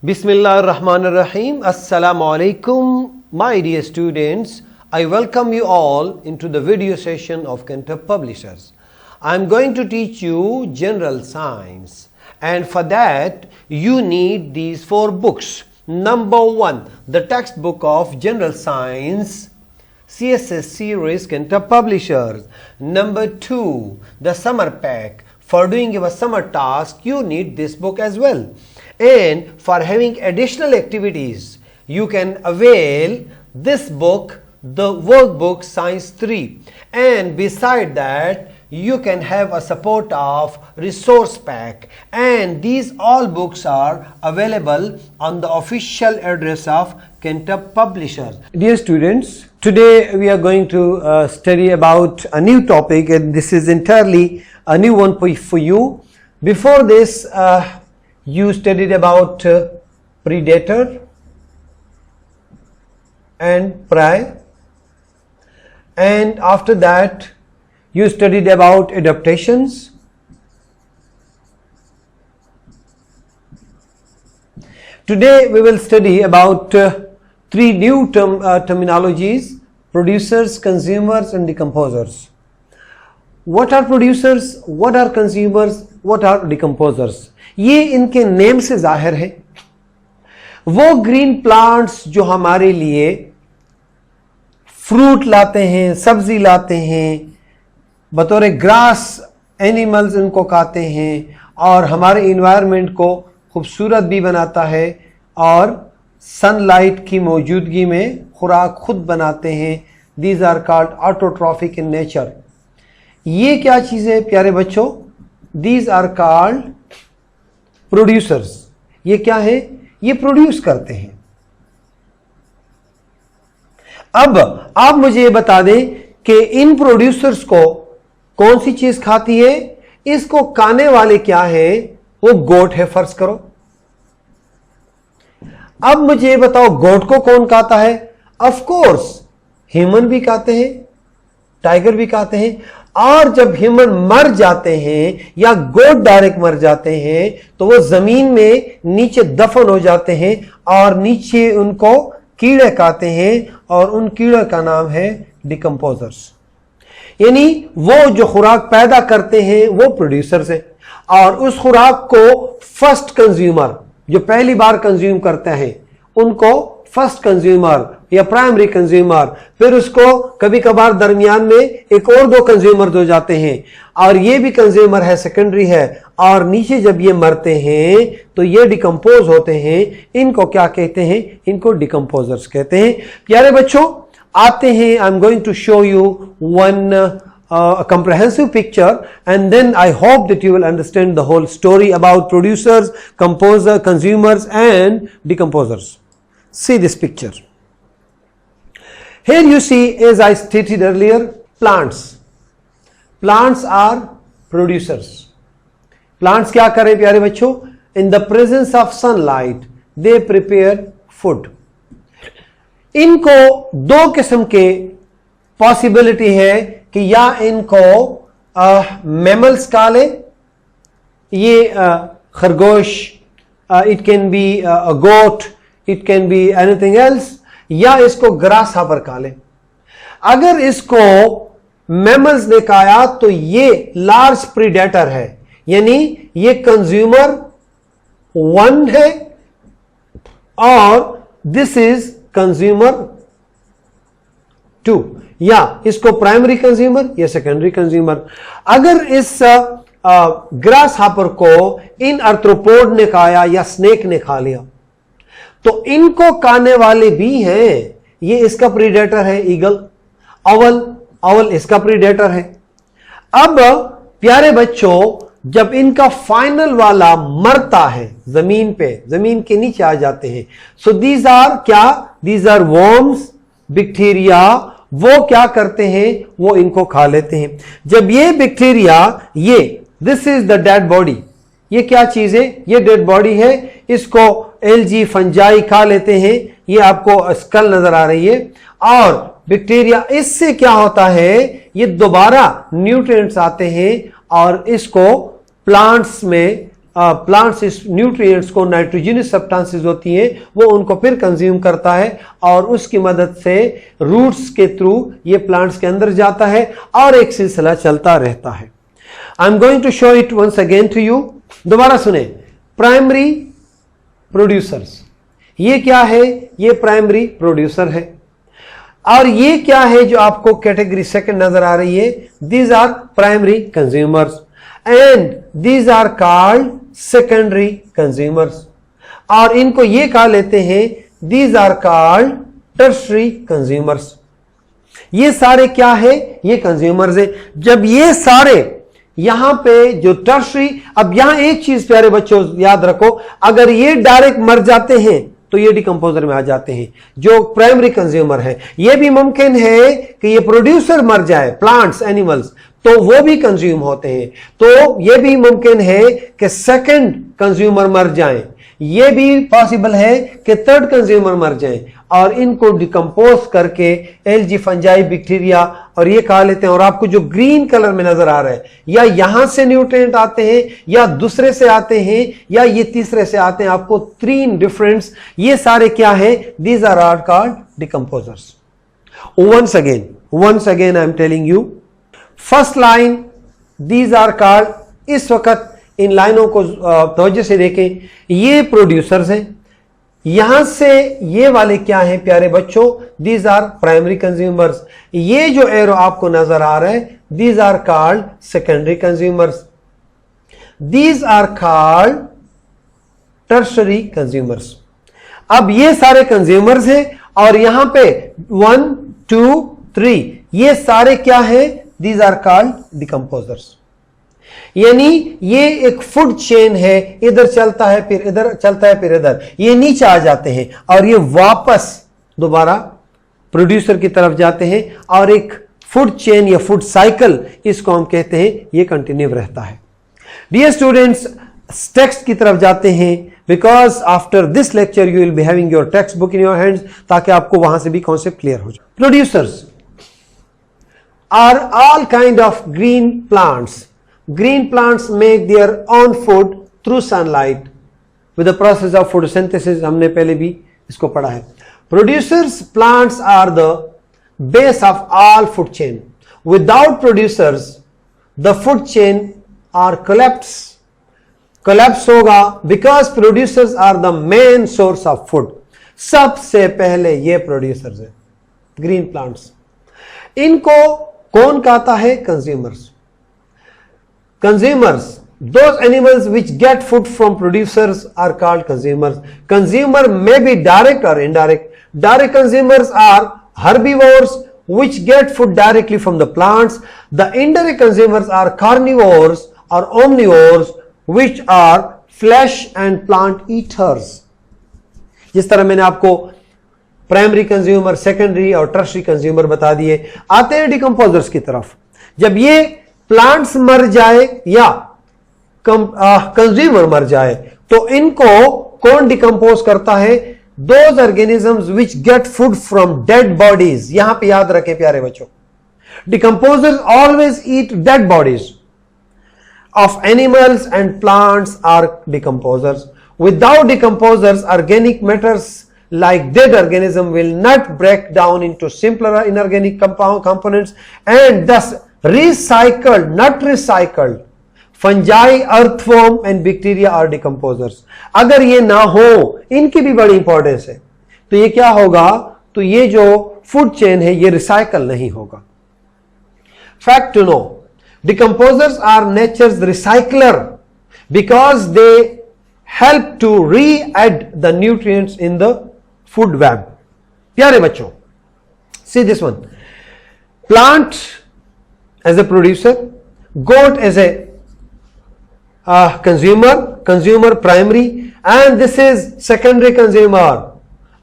Bismillahirrahmanirrahim. Assalamu alaikum, my dear students. I welcome you all into the video session of Cantab Publishers. I am going to teach you general science, and for that you need these 4 books. Number 1, the textbook of general science, CSS series, Cantab Publishers. Number 2, the summer pack. For doing your summer task, you need this book as well. And for having additional activities, you can avail this book, the workbook Science 3. And beside that, you can have a support of resource pack. And these all books are available on the official address of Cantab Publishers. Dear students, today we are going to study about a new topic, and this is entirely a new one for you. Before this, you studied about predator and prey, and after that you studied about adaptations. Today we will study about 3 new terminologies: producers, consumers and decomposers. What are producers, what are consumers, what are decomposers? ये इनके name से जाहिर है। वो green plants जो हमारे लिए fruit लाते हैं, सब्जी लाते हैं, बतौर ग्रास एनिमल्स इनको खाते हैं और हमारे इन्वायरमेंट को खूबसूरत भी बनाता है, और सनलाइट की मौजूदगी में खुराक खुद बनाते हैं। These are called autotrophic in nature. ये क्या चीज़ है प्यारे बच्चों? These are called producers. ये क्या है? ये प्रोड्यूस करते हैं। अब आप मुझे ये बता दें कि इन प्रोड्यूसर्स को कौन सी चीज खाती है? इसको खाने वाले क्या है? वो गोट है, फर्ज करो। अब मुझे ये बताओ, गोट को कौन खाता है? ऑफ कोर्स ह्यूमन भी खाते हैं, टाइगर भी खाते हैं। और जब ह्यूमन मर जाते हैं या गोट डायरेक्ट मर जाते हैं तो वो जमीन में नीचे दफन हो जाते हैं और नीचे उनको कीड़े खाते हैं, और उन कीड़े का नाम है डिकम्पोजर्स। यानी वो जो खुराक पैदा करते हैं वो प्रोड्यूसर्स हैं, और उस खुराक को फर्स्ट कंज्यूमर, जो पहली बार कंज्यूम करते हैं, उनको फर्स्ट कंज्यूमर या प्राइमरी कंज्यूमर, फिर उसको कभी कभार दरमियान में एक और 2 कंज्यूमर हो जाते हैं, और ये भी कंज्यूमर है, सेकेंडरी है, और नीचे जब ये मरते हैं तो ये डिकम्पोज होते हैं। इनको क्या कहते हैं? इनको डिकम्पोजर्स कहते हैं। प्यारे बच्चों, आते हैं, I am going to show you one comprehensive picture, and then I hope that you will understand the whole story about producers, consumers and decomposers. See this picture. Here you see, as I stated earlier, plants. Plants are producers. Plants क्या करें प्यारे बच्चों? In the presence of sunlight, they prepare food. इनको 2 किस्म के possibility है कि या इनको मैमल्स खा ले, ये खरगोश, it can be a goat, it can be anything else, या इसको ग्रास हापर खा ले। अगर इसको मैमल्स ने खाया तो ये लार्ज प्रीडेटर है, यानी ये कंज्यूमर 1 है और दिस इज कंज्यूमर 2, या इसको प्राइमरी कंज्यूमर या सेकेंडरी कंज्यूमर। अगर इस ग्रास हापर को इन आर्थ्रोपोड ने खाया या स्नेक ने खा लिया तो इनको खाने वाले भी हैं। ये इसका प्रीडेटर है, ईगल, अवल इसका प्रीडेटर है। अब प्यारे बच्चों, जब इनका फाइनल वाला मरता है जमीन पे, जमीन के नीचे आ जाते हैं, सो दीज आर क्या? These are worms, bacteria. वो क्या करते हैं? वो इनको खा लेते हैं। जब ये बैक्टीरिया, ये this is the dead body, ये क्या चीज है? ये डेड बॉडी है। इसको एलजी फंजाई खा लेते हैं। ये आपको स्कल नजर आ रही है। और बैक्टीरिया, इससे क्या होता है? ये दोबारा न्यूट्रिएंट्स आते हैं और इसको प्लांट्स में प्लांट्स इस न्यूट्रिएंट्स को, नाइट्रोजनस सब्सटेंसेस होती हैं, वो उनको फिर कंज्यूम करता है और उसकी मदद से रूट्स के थ्रू ये प्लांट्स के अंदर जाता है और एक सिलसिला चलता रहता है। I am going to show it once again to you. दोबारा सुने, प्राइमरी प्रोड्यूसर्स, ये क्या है? ये प्राइमरी प्रोड्यूसर है। और ये क्या है जो आपको कैटेगरी सेकंड नजर आ रही है? These are primary consumers and these are called secondary consumers. और इनको ये कहा लेते हैं, these are called tertiary consumers. ये सारे क्या है? ये कंज्यूमर्स है। जब ये सारे यहां पे जो टर्शरी, अब यहां एक चीज प्यारे बच्चों याद रखो, अगर ये डायरेक्ट मर जाते हैं तो ये डिकम्पोजर में आ जाते हैं। जो प्राइमरी कंज्यूमर है, ये भी मुमकिन है कि ये प्रोड्यूसर मर जाए, प्लांट्स, एनिमल्स, तो वो भी कंज्यूम होते हैं। तो ये भी मुमकिन है कि सेकंड कंज्यूमर मर जाएं, ये भी पॉसिबल है कि थर्ड कंज्यूमर मर जाएं, और इनको डिकम्पोज करके एल्गी, फंजाई, बैक्टीरिया और ये खा लेते हैं। और आपको जो ग्रीन कलर में नजर आ रहा है, या यहां से न्यूट्रिएंट आते हैं, या दूसरे से आते हैं, या ये तीसरे से आते हैं। आपको 3 डिफरेंस, ये सारे क्या है? These are called decomposers. once again I am telling you, first line, these are called, इस वक्त इन लाइनों को तवज्जो से देखें, ये प्रोड्यूसर्स हैं। यहां से ये वाले क्या हैं प्यारे बच्चों? These are primary consumers. ये जो एरो आपको नजर आ रहा है, these are called secondary consumers. These are called tertiary consumers. अब ये सारे कंज्यूमर्स हैं और यहां पे 1 2 3 ये सारे क्या है? These are called decomposers. यानी ये एक फूड चेन है, इधर चलता है फिर इधर चलता है फिर इधर, ये नीचे आ जाते हैं और ये वापस दोबारा प्रोड्यूसर की तरफ जाते हैं, और एक फूड चेन या फूड साइकिल इसको हम कहते हैं, ये कंटिन्यू रहता है। डियर स्टूडेंट्स, टेक्स्ट की तरफ जाते हैं, because after this lecture you will be having your text book in your hands, ताकि आपको वहां से भी कॉन्सेप्ट क्लियर हो जाए। Producers are all kind of green plants. Green plants make their own food through sunlight with the process of photosynthesis. हमने पहले भी इसको पढ़ा है। Producers plants are the base of all food chain. Without producers, the food chain are collapse होगा, because producers are the main source of food. सबसे पहले ये producers है, green plants। इनको कौन कहता है? Consumers. Consumers, those animals which get food from producers are called consumers. Consumer may be direct or indirect. Direct consumers are herbivores which get food directly from the plants. The indirect consumers are carnivores or omnivores which are flesh and plant eaters. जिस तरह मैंने आपको primary consumer, secondary और tertiary consumer बता दिए। आते हैं decomposers की तरफ। जब ये प्लांट्स मर जाए या कंज्यूमर मर जाए, तो इनको कौन डिकम्पोज करता है? Those organisms which get food from dead bodies. यहां पे याद रखें प्यारे बच्चों, decomposers always eat dead bodies of animals and plants are decomposers. Without decomposers, organic matters like dead organism will not break down into simpler inorganic components and thus recycled, not recycled. Fungi, earthworm and bacteria are decomposers. अगर ये ना हो, इनकी भी बड़ी importance है, तो ये क्या होगा? तो ये जो फूड चेन है ये रिसाइकल नहीं होगा। Fact to know, decomposers are nature's recycler because they help to re-add the nutrients in the food web. प्यारे बच्चों, see this one. Plant as a producer, goat as a consumer primary, and this is secondary consumer,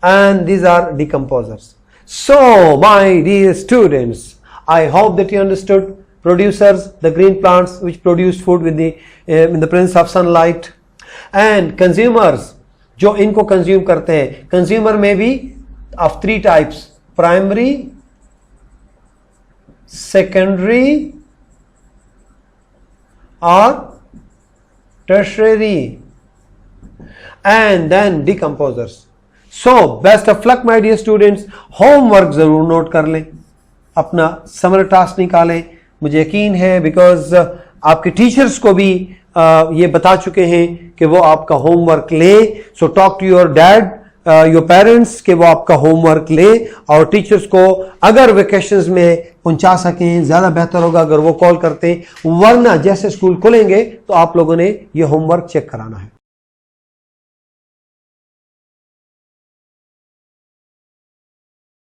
and these are decomposers. So my dear students, I hope that you understood. Producers, the green plants which produce food with the in the presence of sunlight, and consumers जो इनको consume करते हैं. Consumer may be of 3 types: primary, secondary और tertiary, and then decomposers. So best of luck my dear students. Homework जरूर note कर लें, अपना summer task निकालें. मुझे यकीन है बिकॉज आपके टीचर्स को भी ये बता चुके हैं कि वो आपका होमवर्क ले. So talk to your dad, your parents, कि वो आपका होमवर्क ले और टीचर्स को अगर वेकेशंस में पहुंचा सकें ज्यादा बेहतर होगा अगर वो कॉल करते. वरना जैसे स्कूल खुलेंगे तो आप लोगों ने ये होमवर्क चेक कराना है.